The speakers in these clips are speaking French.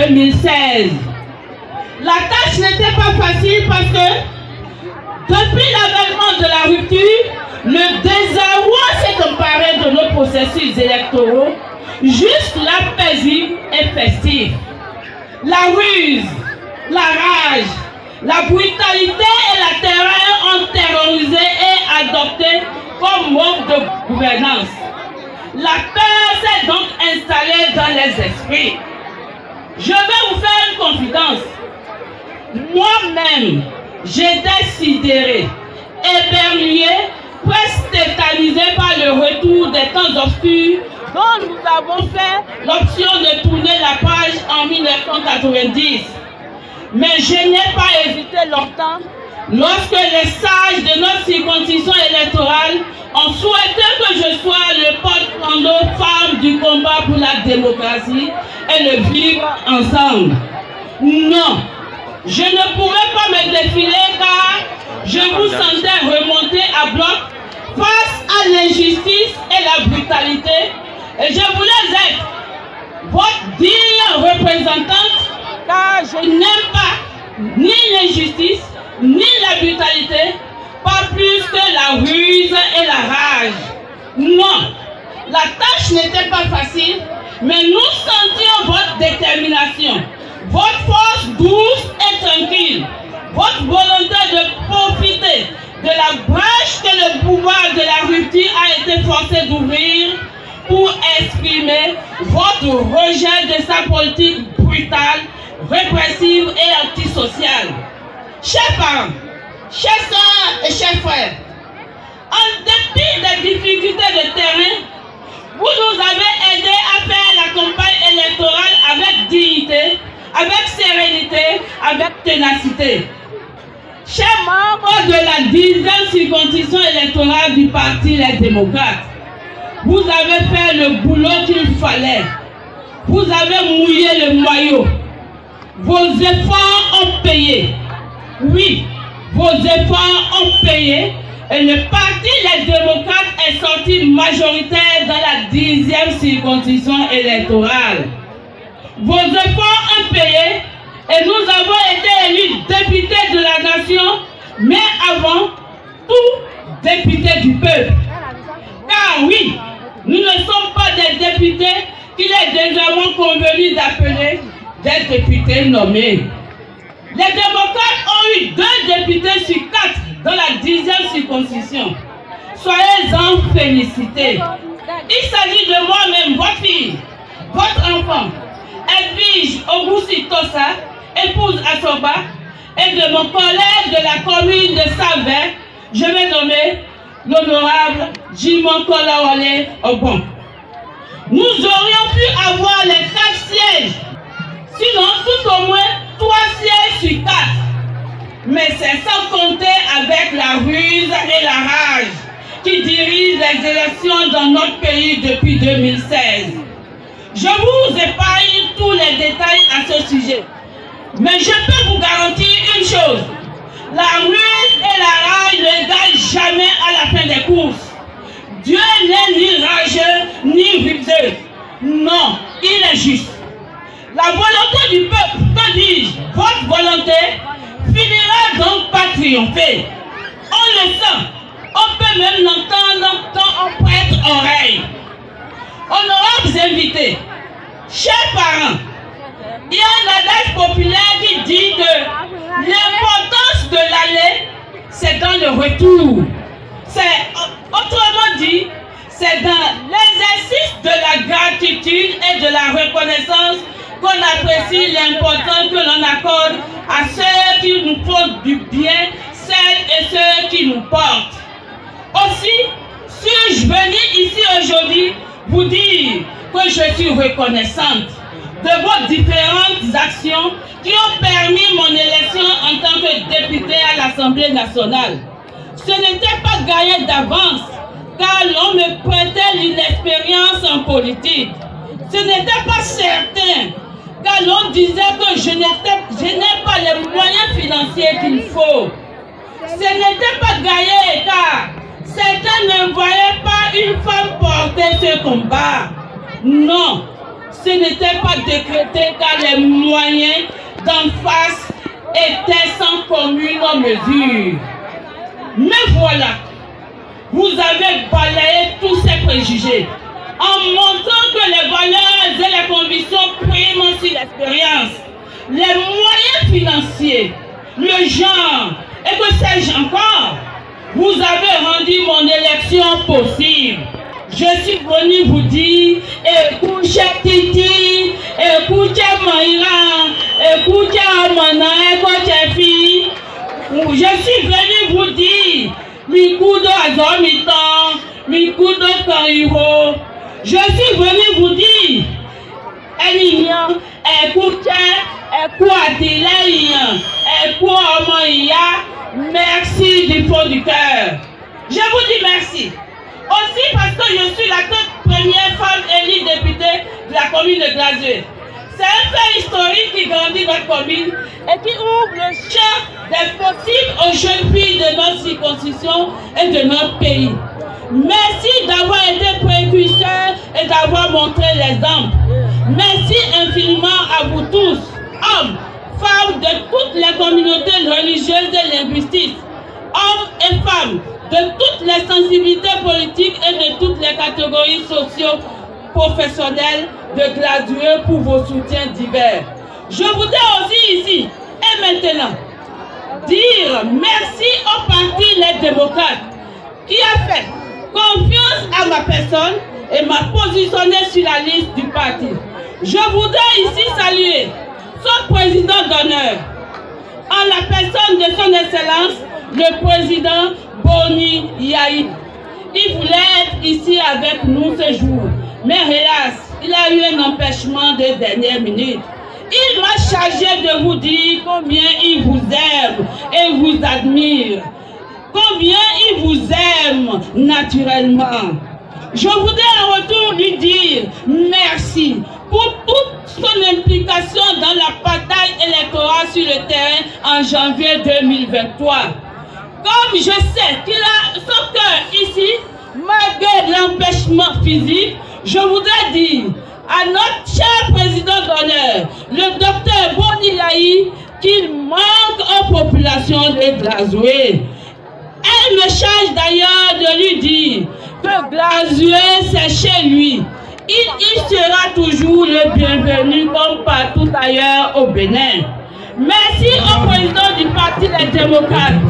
2016. La tâche n'était pas facile parce que depuis l'avènement de la rupture, le désarroi s'est emparé de nos processus électoraux jusque-là paisibles et festifs. La ruse, la rage, la brutalité et la terreur ont terrorisé et adopté comme mode de gouvernance. La peur s'est donc installée dans les esprits. Je vais vous faire une confidence. Moi-même, j'étais sidéré, éberlué, presque tétanisé par le retour des temps obscurs dont nous avons fait l'option de tourner la page en 1990. Mais je n'ai pas hésité longtemps lorsque les sages de notre circonscription électorale ont souhaité que je sois le porte-parole femme du combat pour la démocratie et le vivre ensemble. Non, je ne pourrais pas me défiler car je vous sentais remonter à bloc face à l'injustice et la brutalité et je voulais être votre digne représentante car je n'aime pas ni l'injustice ni la brutalité, pas plus que la ruse et la rage. Non, la tâche n'était pas facile, mais nous sentions votre détermination, votre force douce et tranquille, votre volonté de profiter de la brèche que le pouvoir de la rupture a été forcé d'ouvrir pour exprimer votre rejet de sa politique brutale, répressive et antisociale. Chers parents, chers soeurs et chers frères, en dépit des difficultés de terrain, vous nous avez aidés à faire la campagne électorale avec dignité, avec sérénité, avec ténacité. Chers membres de la 10e circonscription électorale du Parti Les Démocrates, vous avez fait le boulot qu'il fallait. Vous avez mouillé le maillot. Vos efforts ont payé. Oui, vos efforts ont payé et le Parti Les Démocrates est sorti majoritaire dans la 10e circonscription électorale. Vos efforts ont payé et nous avons été élus députés de la nation, mais avant tout députés du peuple. Car oui, nous ne sommes pas des députés qu'il est désormais convenu d'appeler des députés nommés. Les démocrates ont eu 2 députés sur 4 dans la 10e circonscription. Soyez-en félicités. Il s'agit de moi-même, votre fille, votre enfant, Edwige Augusti Tossa, épouse Asoba, et de mon collègue de la commune de Savert, je vais nommer l'honorable Jimon Kolawale Obon. Nous aurions pu avoir les 4 sièges, sinon tout au moins 3 sièges sur 4. Mais c'est sans compter avec la ruse et la rage qui dirigent les élections dans notre pays depuis 2016. Je vous épargne tous les détails à ce sujet. Mais je peux vous garantir une chose. La ruse et la rage ne gagnent jamais à la fin des courses. Dieu n'est ni rageux ni ruseux. Non, il est juste. La volonté du peuple, que dis-je, votre volonté, finira donc par triompher. On le sent. On peut même l'entendre quand on prête oreille. Honorables invités, chers parents, il y a un adage populaire qui dit que l'importance de l'aller, c'est dans le retour. C'est, autrement dit, c'est dans l'exercice de la gratitude et de la reconnaissance qu'on apprécie l'importance que l'on accorde à ceux qui nous font du bien, celles et ceux qui nous portent. Aussi, suis-je venu ici aujourd'hui vous dire que je suis reconnaissante de vos différentes actions qui ont permis mon élection en tant que députée à l'Assemblée nationale. Ce n'était pas gagné d'avance, car l'on me prêtait l'inexpérience en politique. Ce n'était pas certain, car l'on disait que je n'ai pas les moyens financiers qu'il faut. Ce n'était pas gagné, car certains ne voyaient pas une femme porter ce combat. Non, ce n'était pas décrété car les moyens d'en face étaient sans commune mesure. Mais voilà, vous avez balayé tous ces préjugés en montrant que les valeurs et les convictions priment sur l'expérience, les moyens financiers, le genre et que sais-je encore. Vous avez rendu mon élection possible. Je suis venu vous dire, écoutez Titi, écoutez Maïra, écoutez Amana, écoutez fille. Je suis venu vous dire, Mikudo Azomitan, Mikudo Kairo. Je suis venu vous dire, Elignan, écoutez, écoutez, écoutez, merci du fond du cœur. Je vous dis merci. Aussi parce que je suis la toute première femme élue députée de la commune de Glazué. C'est un fait historique qui grandit notre commune et qui ouvre le champ des possibles aux jeunes filles de notre circonscription et de notre pays. Merci d'avoir été précurseurs et d'avoir montré l'exemple. Merci infiniment à vous tous, hommes, femmes de toutes les communautés religieuses et linguistiques, hommes et femmes de toutes les sensibilités politiques et de toutes les catégories socio-professionnelles de Glazué pour vos soutiens divers. Je voudrais aussi ici et maintenant dire merci au parti Les Démocrates qui a fait confiance à ma personne et m'a positionné sur la liste du parti. Je voudrais ici saluer son président d'honneur, en la personne de son Excellence, le président Boni Yahi. Il voulait être ici avec nous ce jour, mais hélas, il a eu un empêchement de dernière minute. Il m'a chargé de vous dire combien il vous aime et vous admire, combien il vous aime naturellement. Je voudrais en retour lui dire merci pour toute son implication dans la bataille électorale sur le terrain en janvier 2023. Comme je sais qu'il a son cœur ici, malgré l'empêchement physique, je voudrais dire à notre cher président d'honneur, le docteur Boni Yahi, qu'il manque aux populations de Glazué. Elle me charge d'ailleurs de lui dire que Glazué, c'est chez lui. Il sera toujours le bienvenu comme partout ailleurs au Bénin. Merci au président du parti Les Démocrates,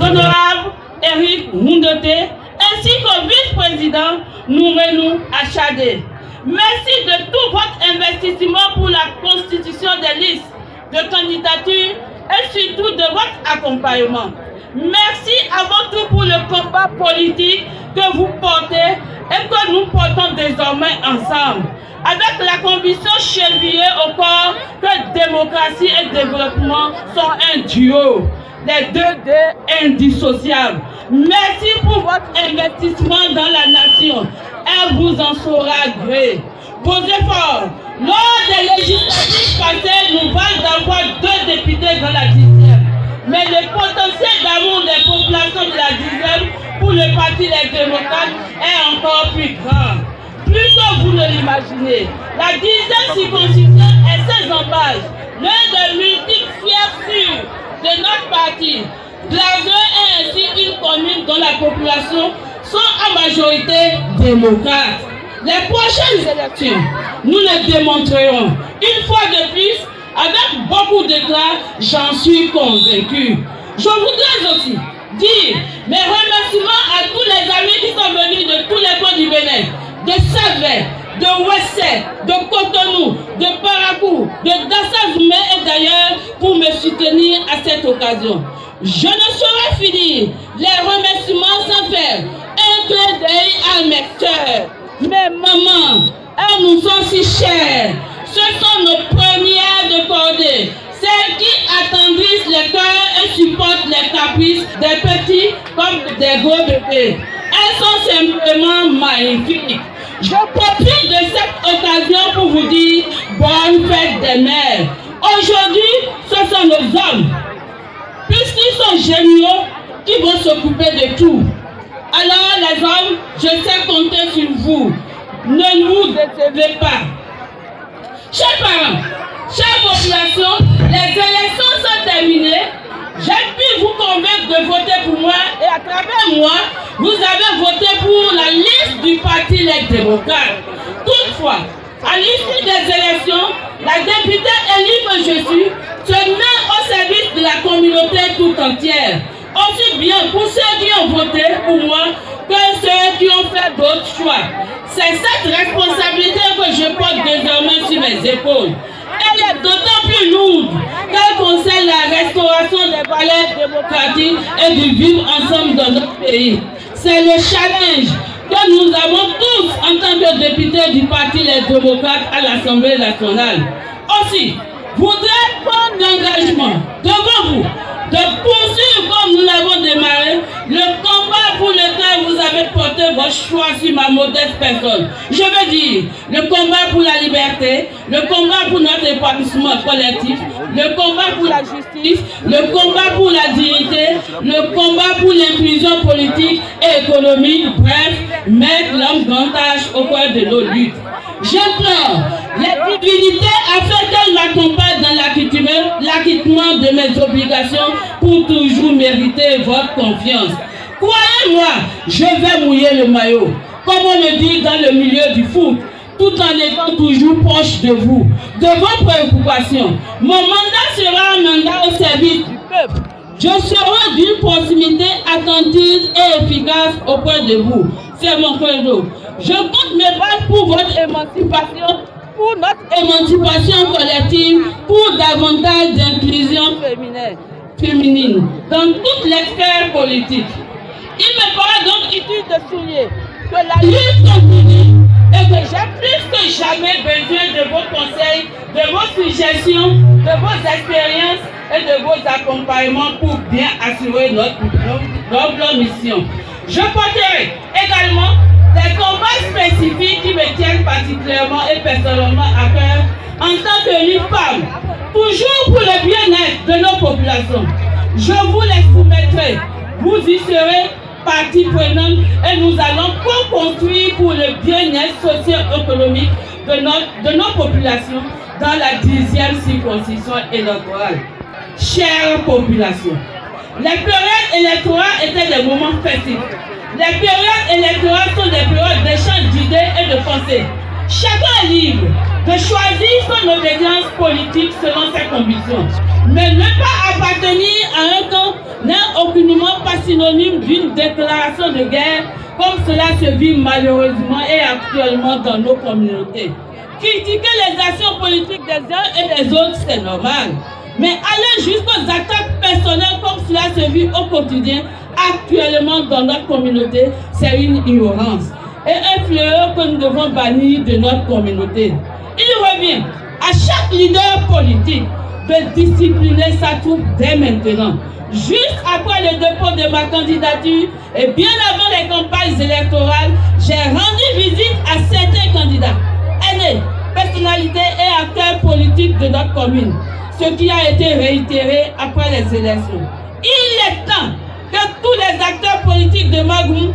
l'honorable Eric Moundoté, ainsi qu'au vice-président Nourenou Achadé. Merci de tout votre investissement pour la constitution des listes de candidature et surtout de votre accompagnement. Merci avant tout pour le combat politique que vous portez et que nous portons désormais ensemble, avec la conviction chevillée au corps que démocratie et développement sont un duo, les deux D indissociables. Merci pour votre investissement dans la nation. Elle vous en saura gré. Vos efforts, lors des législatives passées, nous valent d'avoir 2 députés dans la 10e. Mais le potentiel d'amour des populations de la 10e pour le parti Les Démocrates est encore plus grand. Plus que vous ne l'imaginez. La 10e circonscription est sans embâche, l'un des multiples fiers sûrs de notre parti. Glazué est ainsi une commune dont la population sont en majorité démocrate. Les prochaines élections, nous les démontrerons une fois de plus, avec beaucoup d'éclat, j'en suis convaincu. Je voudrais aussi dire mes remerciements à tous les amis qui sont venus de tous les coins du Bénin, de Savé, de Ouessé, de Cotonou, de Parakou, de Dassazoumé et d'ailleurs pour me soutenir à cette occasion. Je ne saurais finir les remerciements sans faire un clin d'œil à mes cœurs. Mes mamans, elles nous sont si chères. Ce sont nos premières de cordée, celles qui attendrissent les cœurs et supportent les caprices des petits comme des gros bébés. Elles sont simplement magnifiques. Je profite de cette occasion pour vous dire bonne fête des mères. Aujourd'hui, ce sont nos hommes, puisqu'ils sont géniaux, qui vont s'occuper de tout. Alors les hommes, je sais compter sur vous. Ne nous décevez pas. Chers parents, chère population, les élections sont terminées. J'ai pu vous convaincre de voter pour moi et à travers moi, vous avez voté pour la liste du Parti Les Démocrates. Toutefois, à l'issue des élections, la députée élue que je suis se met au service de la communauté tout entière. Aussi bien pour ceux qui ont voté pour moi que ceux qui ont fait d'autres choix. C'est cette responsabilité que je porte désormais sur mes épaules. Elle est d'autant plus lourde qu'elle concerne la restauration des valeurs démocratiques et du vivre ensemble dans notre pays. C'est le challenge que nous avons tous en tant que députés du Parti Les Démocrates à l'Assemblée nationale. Aussi, je voudrais prendre l'engagement devant vous de poursuivre comme nous l'avons démarré le combat pour lequel vous avez porté votre choix sur ma modeste personne. Je veux dire, le combat pour la liberté, le combat pour notre épanouissement collectif, le combat pour la justice, le combat pour la dignité, le combat pour l'inclusion politique et économique, bref, mettre l'homme grand âge au cœur de nos luttes. J'implore les divinités afin qu'elles m'accompagnent dans l'acquittement de mes obligations pour toujours mériter votre confiance. Croyez-moi, je vais mouiller le maillot, comme on le dit dans le milieu du foot, tout en étant toujours proche de vous, de vos préoccupations. Mon mandat sera un mandat au service du peuple. Je serai d'une proximité attentive et efficace auprès de vous. C'est mon credo. Je compte me battre pour votre émancipation, pour notre émancipation collective, pour davantage d'inclusion féminine dans toutes les sphères politiques. Il me paraît donc utile de souligner que la lutte continue et que j'ai plus que jamais besoin de vos conseils, de vos suggestions, de vos expériences et de vos accompagnements pour bien assurer notre mission. Je porterai également des combats spécifiques qui me tiennent particulièrement et personnellement à cœur en tant qu'une femme, toujours pour le bien-être de nos populations. Je vous les soumettrai, vous y serez partie prenante et nous allons co-construire pour le bien-être socio-économique de nos populations dans la 10e circonscription électorale. Chère population, les périodes électorales étaient des moments festifs. Les périodes électorales sont des périodes d'échange d'idées et de pensées. Chacun est libre de choisir son obédience politique selon ses convictions. Mais ne pas appartenir à un camp n'est aucunement pas synonyme d'une déclaration de guerre comme cela se vit malheureusement et actuellement dans nos communautés. Critiquer les actions politiques des uns et des autres, c'est normal. Mais aller jusqu'aux attaques personnelles comme cela se vit au quotidien actuellement dans notre communauté, c'est une ignorance et un fléau que nous devons bannir de notre communauté. Il revient à chaque leader politique de discipliner sa troupe dès maintenant. Juste après le dépôt de ma candidature et bien avant les campagnes électorales, j'ai rendu visite à certains candidats, aînés, personnalités et acteurs politiques de notre commune, ce qui a été réitéré après les élections. Il est temps que tous les acteurs politiques de Magoumi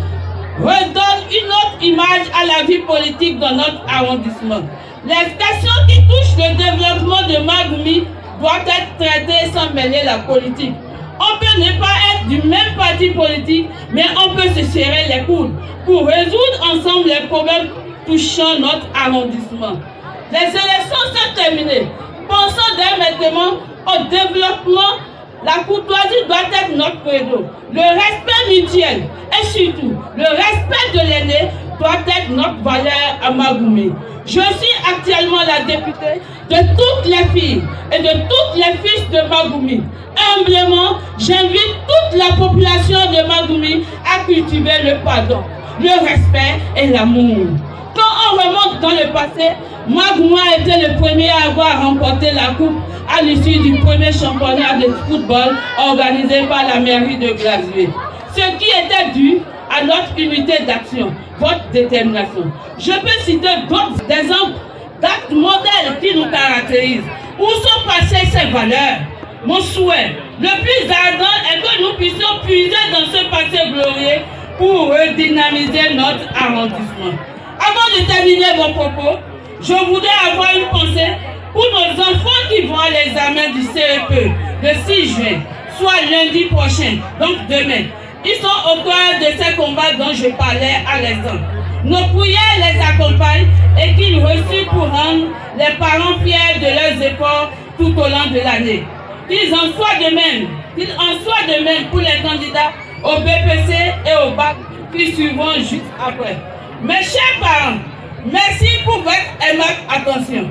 redonnent une autre image à la vie politique dans notre arrondissement. Les questions qui touchent le développement de Magoumi doivent être traitées sans mêler la politique. On peut ne pas être du même parti politique, mais on peut se serrer les coudes pour résoudre ensemble les problèmes touchant notre arrondissement. Les élections sont terminées. Pensons dès maintenant au développement. La courtoisie doit être notre credo. Le respect mutuel et surtout le respect de l'aîné doit être notre valeur à Magoumi. Je suis actuellement la députée de toutes les filles et de tous les fils de Magoumi. Humblement, j'invite toute la population de Magoumi à cultiver le pardon, le respect et l'amour. Quand on remonte dans le passé, Magoumi a été le premier à avoir remporté la coupe à l'issue du premier championnat de football organisé par la mairie de Glazué. Ce qui était dû à notre unité d'action, votre détermination. Je peux citer d'autres exemples d'actes modèles qui nous caractérisent. Où sont passées ces valeurs? Mon souhait le plus ardent est que nous puissions puiser dans ce passé glorieux pour redynamiser notre arrondissement. Avant de terminer vos propos, je voudrais avoir une pensée Pour nos enfants qui vont à l'examen du CEP le 6 juin, soit lundi prochain, donc demain, ils sont au cœur de ces combats dont je parlais à l'instant. Nos prières les accompagnent et qu'ils reçoivent pour rendre les parents fiers de leurs efforts tout au long de l'année. Qu'il en soit de même pour les candidats au BPC et au bac qui suivront juste après. Mes chers parents, merci pour votre aimable attention.